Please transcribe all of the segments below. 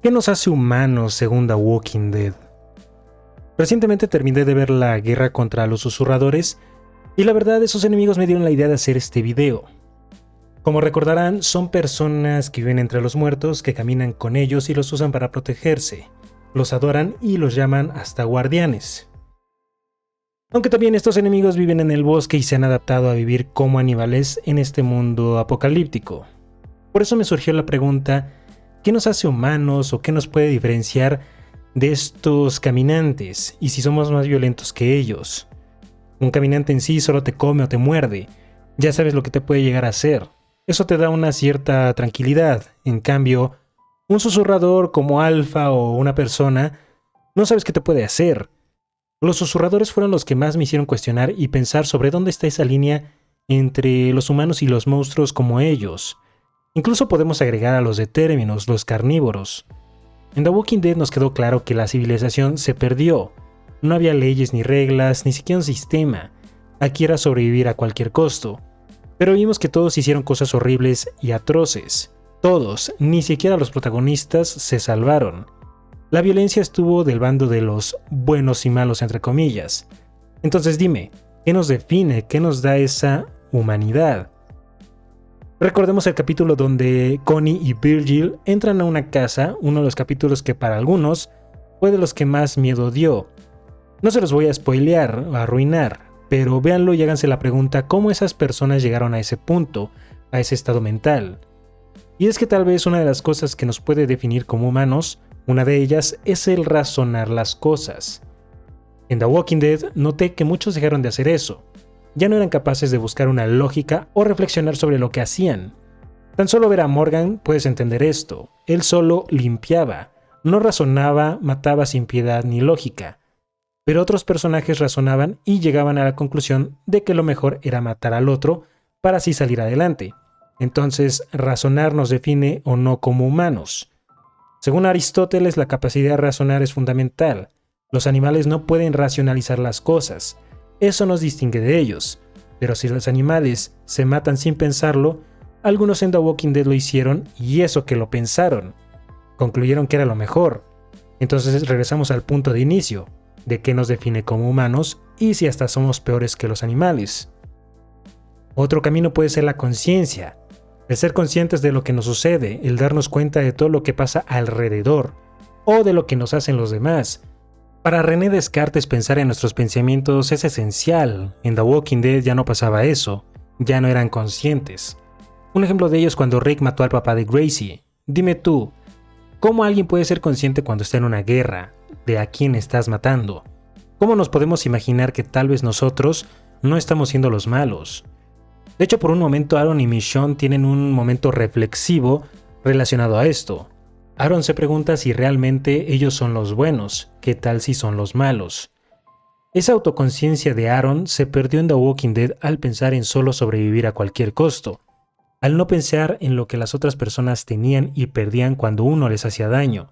¿Qué nos hace humanos según The Walking Dead? Recientemente terminé de ver la guerra contra los susurradores y la verdad esos enemigos me dieron la idea de hacer este video. Como recordarán, son personas que viven entre los muertos, que caminan con ellos y los usan para protegerse. Los adoran y los llaman hasta guardianes. Aunque también estos enemigos viven en el bosque y se han adaptado a vivir como animales en este mundo apocalíptico. Por eso me surgió la pregunta, ¿qué nos hace humanos o qué nos puede diferenciar de estos caminantes y si somos más violentos que ellos? Un caminante en sí solo te come o te muerde, ya sabes lo que te puede llegar a hacer. Eso te da una cierta tranquilidad. En cambio, un susurrador como Alpha o una persona, no sabes qué te puede hacer. Los susurradores fueron los que más me hicieron cuestionar y pensar sobre dónde está esa línea entre los humanos y los monstruos como ellos. Incluso podemos agregar a los de términos, los carnívoros. En The Walking Dead nos quedó claro que la civilización se perdió. No había leyes ni reglas, ni siquiera un sistema. Aquí era sobrevivir a cualquier costo. Pero vimos que todos hicieron cosas horribles y atroces. Todos, ni siquiera los protagonistas, se salvaron. La violencia estuvo del bando de los buenos y malos entre comillas. Entonces dime, ¿qué nos define? ¿Qué nos da esa humanidad? Recordemos el capítulo donde Connie y Virgil entran a una casa, uno de los capítulos que para algunos fue de los que más miedo dio. No se los voy a spoilear o arruinar, pero véanlo y háganse la pregunta cómo esas personas llegaron a ese punto, a ese estado mental. Y es que tal vez una de las cosas que nos puede definir como humanos, una de ellas es el razonar las cosas. En The Walking Dead noté que muchos dejaron de hacer eso. Ya no eran capaces de buscar una lógica o reflexionar sobre lo que hacían. Tan solo ver a Morgan puedes entender esto. Él solo limpiaba, no razonaba, mataba sin piedad ni lógica. Pero otros personajes razonaban y llegaban a la conclusión de que lo mejor era matar al otro para así salir adelante. Entonces, razonar nos define o no como humanos. Según Aristóteles, la capacidad de razonar es fundamental. Los animales no pueden racionalizar las cosas. Eso nos distingue de ellos, pero si los animales se matan sin pensarlo, algunos en The Walking Dead lo hicieron y eso que lo pensaron. Concluyeron que era lo mejor. Entonces regresamos al punto de inicio, de qué nos define como humanos y si hasta somos peores que los animales. Otro camino puede ser la conciencia, el ser conscientes de lo que nos sucede, el darnos cuenta de todo lo que pasa alrededor o de lo que nos hacen los demás. Para René Descartes pensar en nuestros pensamientos es esencial. En The Walking Dead ya no pasaba eso, ya no eran conscientes. Un ejemplo de ello es cuando Rick mató al papá de Gracie. Dime tú, ¿cómo alguien puede ser consciente cuando está en una guerra? ¿De a quién estás matando? ¿Cómo nos podemos imaginar que tal vez nosotros no estamos siendo los malos? De hecho, por un momento Aaron y Michonne tienen un momento reflexivo relacionado a esto. Aaron se pregunta si realmente ellos son los buenos, ¿qué tal si son los malos? Esa autoconciencia de Aaron se perdió en The Walking Dead al pensar en solo sobrevivir a cualquier costo, al no pensar en lo que las otras personas tenían y perdían cuando uno les hacía daño.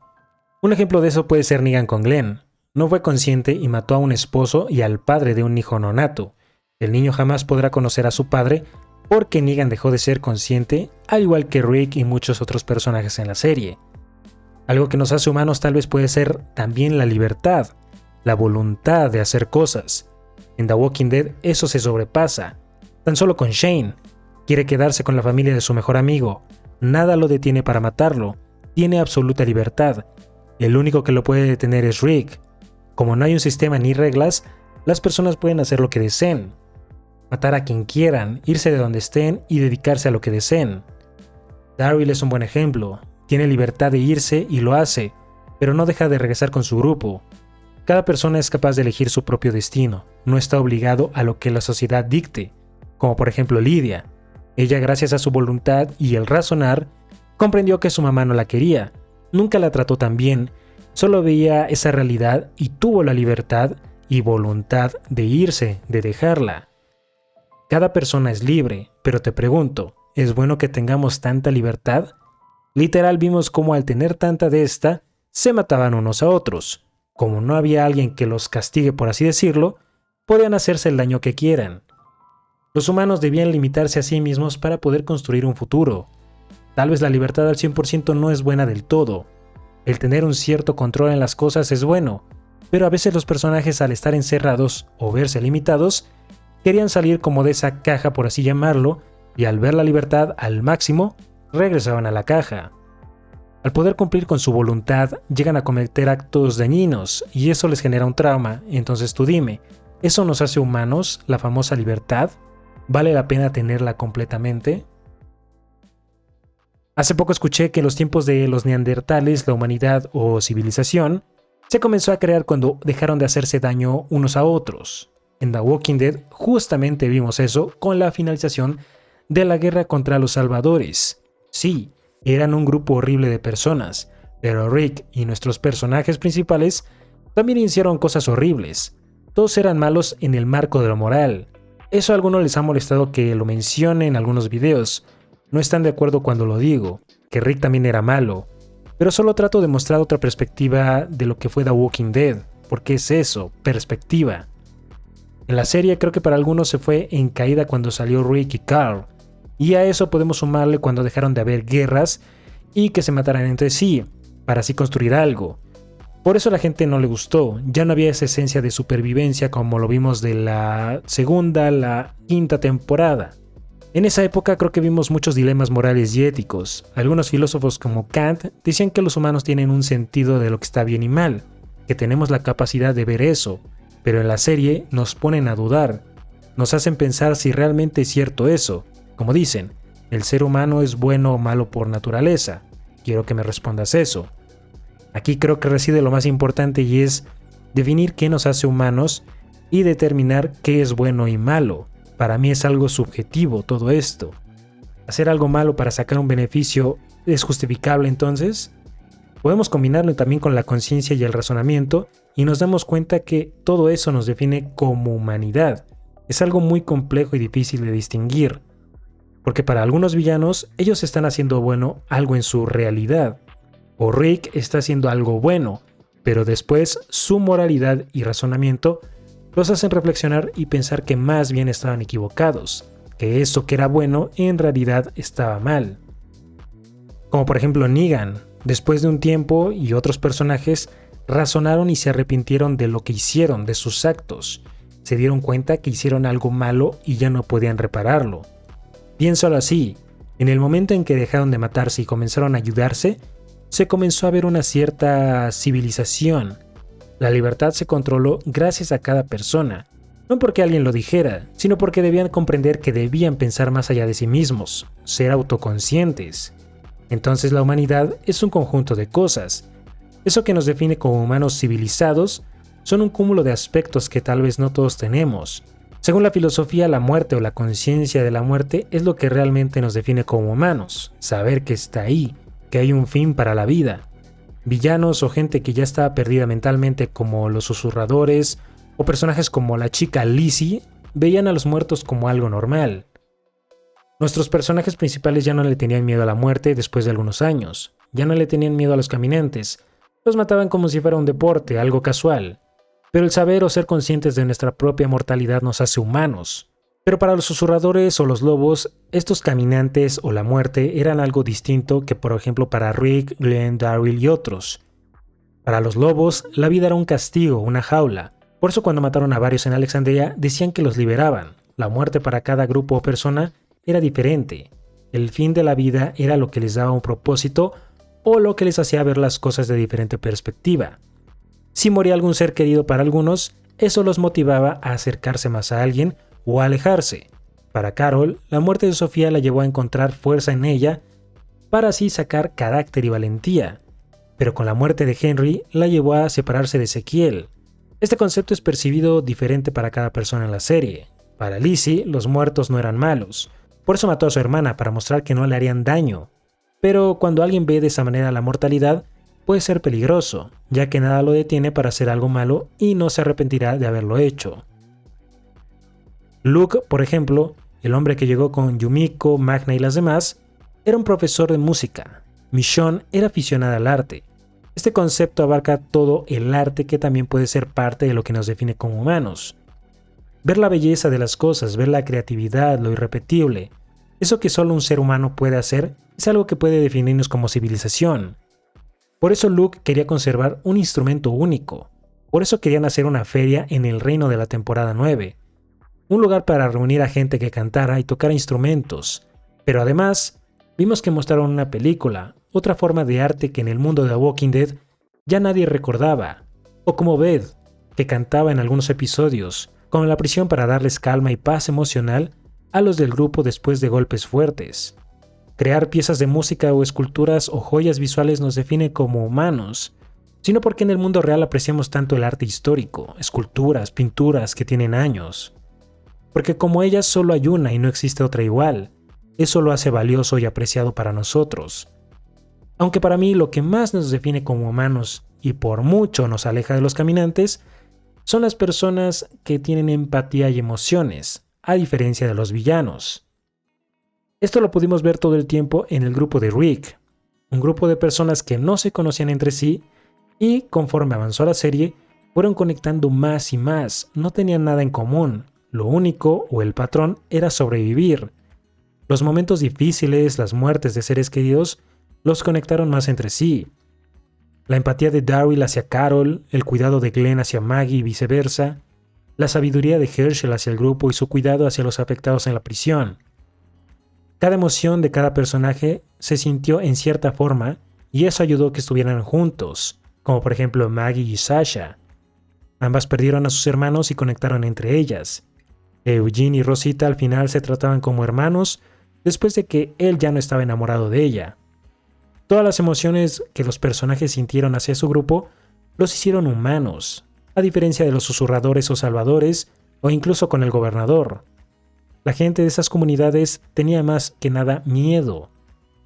Un ejemplo de eso puede ser Negan con Glenn. No fue consciente y mató a un esposo y al padre de un hijo nonato. El niño jamás podrá conocer a su padre porque Negan dejó de ser consciente, al igual que Rick y muchos otros personajes en la serie. Algo que nos hace humanos tal vez puede ser también la libertad, la voluntad de hacer cosas. En The Walking Dead eso se sobrepasa. Tan solo con Shane. Quiere quedarse con la familia de su mejor amigo. Nada lo detiene para matarlo. Tiene absoluta libertad. El único que lo puede detener es Rick. Como no hay un sistema ni reglas, las personas pueden hacer lo que deseen. Matar a quien quieran, irse de donde estén y dedicarse a lo que deseen. Daryl es un buen ejemplo. Tiene libertad de irse y lo hace, pero no deja de regresar con su grupo. Cada persona es capaz de elegir su propio destino, no está obligado a lo que la sociedad dicte, como por ejemplo Lydia. Ella, gracias a su voluntad y el razonar, comprendió que su mamá no la quería, nunca la trató tan bien, solo veía esa realidad y tuvo la libertad y voluntad de irse, de dejarla. Cada persona es libre, pero te pregunto, ¿es bueno que tengamos tanta libertad? Literal vimos cómo al tener tanta de esta, se mataban unos a otros. Como no había alguien que los castigue por así decirlo, podían hacerse el daño que quieran. Los humanos debían limitarse a sí mismos para poder construir un futuro. Tal vez la libertad al 100% no es buena del todo. El tener un cierto control en las cosas es bueno, pero a veces los personajes al estar encerrados o verse limitados, querían salir como de esa caja por así llamarlo, y al ver la libertad al máximo, regresaban a la caja. Al poder cumplir con su voluntad, llegan a cometer actos dañinos y eso les genera un trauma. Entonces tú dime, ¿eso nos hace humanos, la famosa libertad? ¿Vale la pena tenerla completamente? Hace poco escuché que en los tiempos de los neandertales, la humanidad o civilización se comenzó a crear cuando dejaron de hacerse daño unos a otros. En The Walking Dead justamente vimos eso con la finalización de la guerra contra los salvadores. Sí, eran un grupo horrible de personas, pero Rick y nuestros personajes principales también hicieron cosas horribles. Todos eran malos en el marco de lo moral. Eso a algunos les ha molestado que lo mencione en algunos videos. No están de acuerdo cuando lo digo, que Rick también era malo. Pero solo trato de mostrar otra perspectiva de lo que fue The Walking Dead. Porque es eso, perspectiva. En la serie creo que para algunos se fue en caída cuando salió Rick y Carl. Y a eso podemos sumarle cuando dejaron de haber guerras y que se mataran entre sí, para así construir algo. Por eso a la gente no le gustó, ya no había esa esencia de supervivencia como lo vimos de la segunda, la quinta temporada. En esa época creo que vimos muchos dilemas morales y éticos. Algunos filósofos como Kant decían que los humanos tienen un sentido de lo que está bien y mal, que tenemos la capacidad de ver eso, pero en la serie nos ponen a dudar, nos hacen pensar si realmente es cierto eso. Como dicen, ¿el ser humano es bueno o malo por naturaleza? Quiero que me respondas eso. Aquí creo que reside lo más importante y es definir qué nos hace humanos y determinar qué es bueno y malo. Para mí es algo subjetivo todo esto. ¿Hacer algo malo para sacar un beneficio es justificable entonces? Podemos combinarlo también con la conciencia y el razonamiento y nos damos cuenta que todo eso nos define como humanidad. Es algo muy complejo y difícil de distinguir. Porque para algunos villanos, ellos están haciendo bueno algo en su realidad. O Rick está haciendo algo bueno, pero después su moralidad y razonamiento los hacen reflexionar y pensar que más bien estaban equivocados, que eso que era bueno en realidad estaba mal. Como por ejemplo Negan, después de un tiempo y otros personajes razonaron y se arrepintieron de lo que hicieron, de sus actos. Se dieron cuenta que hicieron algo malo y ya no podían repararlo. Piénsalo así, en el momento en que dejaron de matarse y comenzaron a ayudarse, se comenzó a ver una cierta civilización. La libertad se controló gracias a cada persona, no porque alguien lo dijera, sino porque debían comprender que debían pensar más allá de sí mismos, ser autoconscientes. Entonces la humanidad es un conjunto de cosas. Eso que nos define como humanos civilizados son un cúmulo de aspectos que tal vez no todos tenemos. Según la filosofía, la muerte o la conciencia de la muerte es lo que realmente nos define como humanos, saber que está ahí, que hay un fin para la vida. Villanos o gente que ya está perdida mentalmente como los susurradores o personajes como la chica Lizzie veían a los muertos como algo normal. Nuestros personajes principales ya no le tenían miedo a la muerte después de algunos años, ya no le tenían miedo a los caminantes, los mataban como si fuera un deporte, algo casual. Pero el saber o ser conscientes de nuestra propia mortalidad nos hace humanos. Pero para los susurradores o los lobos, estos caminantes o la muerte eran algo distinto que por ejemplo para Rick, Glenn, Daryl y otros. Para los lobos, la vida era un castigo, una jaula. Por eso cuando mataron a varios en Alexandria decían que los liberaban. La muerte para cada grupo o persona era diferente. El fin de la vida era lo que les daba un propósito o lo que les hacía ver las cosas de diferente perspectiva. Si moría algún ser querido para algunos, eso los motivaba a acercarse más a alguien o a alejarse. Para Carol, la muerte de Sofía la llevó a encontrar fuerza en ella para así sacar carácter y valentía. Pero con la muerte de Henry, la llevó a separarse de Ezequiel. Este concepto es percibido diferente para cada persona en la serie. Para Lizzie, los muertos no eran malos. Por eso mató a su hermana para mostrar que no le harían daño. Pero cuando alguien ve de esa manera la mortalidad, puede ser peligroso, ya que nada lo detiene para hacer algo malo y no se arrepentirá de haberlo hecho. Luke, por ejemplo, el hombre que llegó con Yumiko, Magna y las demás, era un profesor de música. Michonne era aficionada al arte. Este concepto abarca todo el arte que también puede ser parte de lo que nos define como humanos. Ver la belleza de las cosas, ver la creatividad, lo irrepetible, eso que solo un ser humano puede hacer, es algo que puede definirnos como civilización. Por eso Luke quería conservar un instrumento único. Por eso querían hacer una feria en el reino de la temporada 9. Un lugar para reunir a gente que cantara y tocara instrumentos. Pero además, vimos que mostraron una película, otra forma de arte que en el mundo de The Walking Dead ya nadie recordaba. O como Beth, que cantaba en algunos episodios, como en la prisión para darles calma y paz emocional a los del grupo después de golpes fuertes. Crear piezas de música o esculturas o joyas visuales nos define como humanos, sino porque en el mundo real apreciamos tanto el arte histórico, esculturas, pinturas que tienen años. Porque como ellas solo hay una y no existe otra igual, eso lo hace valioso y apreciado para nosotros. Aunque para mí lo que más nos define como humanos y por mucho nos aleja de los caminantes, son las personas que tienen empatía y emociones, a diferencia de los villanos. Esto lo pudimos ver todo el tiempo en el grupo de Rick, un grupo de personas que no se conocían entre sí y, conforme avanzó la serie, fueron conectando más y más, no tenían nada en común, lo único o el patrón era sobrevivir. Los momentos difíciles, las muertes de seres queridos, los conectaron más entre sí. La empatía de Daryl hacia Carol, el cuidado de Glenn hacia Maggie y viceversa, la sabiduría de Herschel hacia el grupo y su cuidado hacia los afectados en la prisión. Cada emoción de cada personaje se sintió en cierta forma y eso ayudó a que estuvieran juntos, como por ejemplo Maggie y Sasha. Ambas perdieron a sus hermanos y conectaron entre ellas. Eugene y Rosita al final se trataban como hermanos después de que él ya no estaba enamorado de ella. Todas las emociones que los personajes sintieron hacia su grupo los hicieron humanos, a diferencia de los susurradores o salvadores o incluso con el gobernador. La gente de esas comunidades tenía más que nada miedo.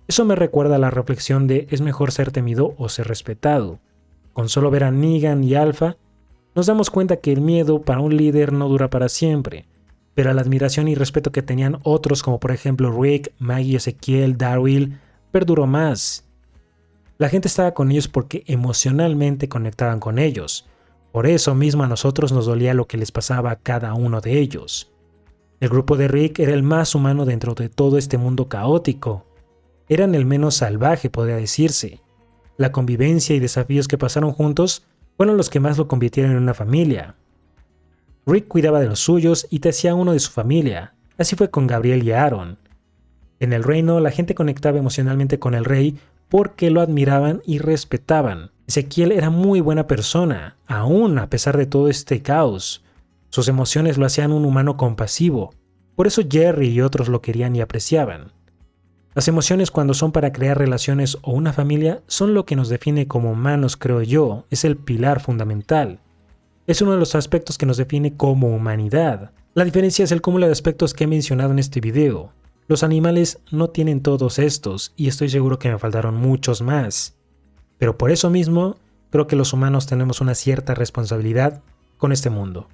Eso me recuerda a la reflexión de es mejor ser temido o ser respetado. Con solo ver a Negan y Alpha, nos damos cuenta que el miedo para un líder no dura para siempre, pero la admiración y respeto que tenían otros como por ejemplo Rick, Maggie, Ezequiel, Daryl, perduró más. La gente estaba con ellos porque emocionalmente conectaban con ellos. Por eso mismo a nosotros nos dolía lo que les pasaba a cada uno de ellos. El grupo de Rick era el más humano dentro de todo este mundo caótico. Eran el menos salvaje, podría decirse. La convivencia y desafíos que pasaron juntos fueron los que más lo convirtieron en una familia. Rick cuidaba de los suyos y te hacía uno de su familia. Así fue con Gabriel y Aaron. En el reino, la gente conectaba emocionalmente con el rey porque lo admiraban y respetaban. Ezequiel era muy buena persona, aún a pesar de todo este caos. Sus emociones lo hacían un humano compasivo. Por eso Jerry y otros lo querían y apreciaban. Las emociones cuando son para crear relaciones o una familia son lo que nos define como humanos, creo yo. Es el pilar fundamental. Es uno de los aspectos que nos define como humanidad. La diferencia es el cúmulo de aspectos que he mencionado en este video. Los animales no tienen todos estos y estoy seguro que me faltaron muchos más. Pero por eso mismo, creo que los humanos tenemos una cierta responsabilidad con este mundo.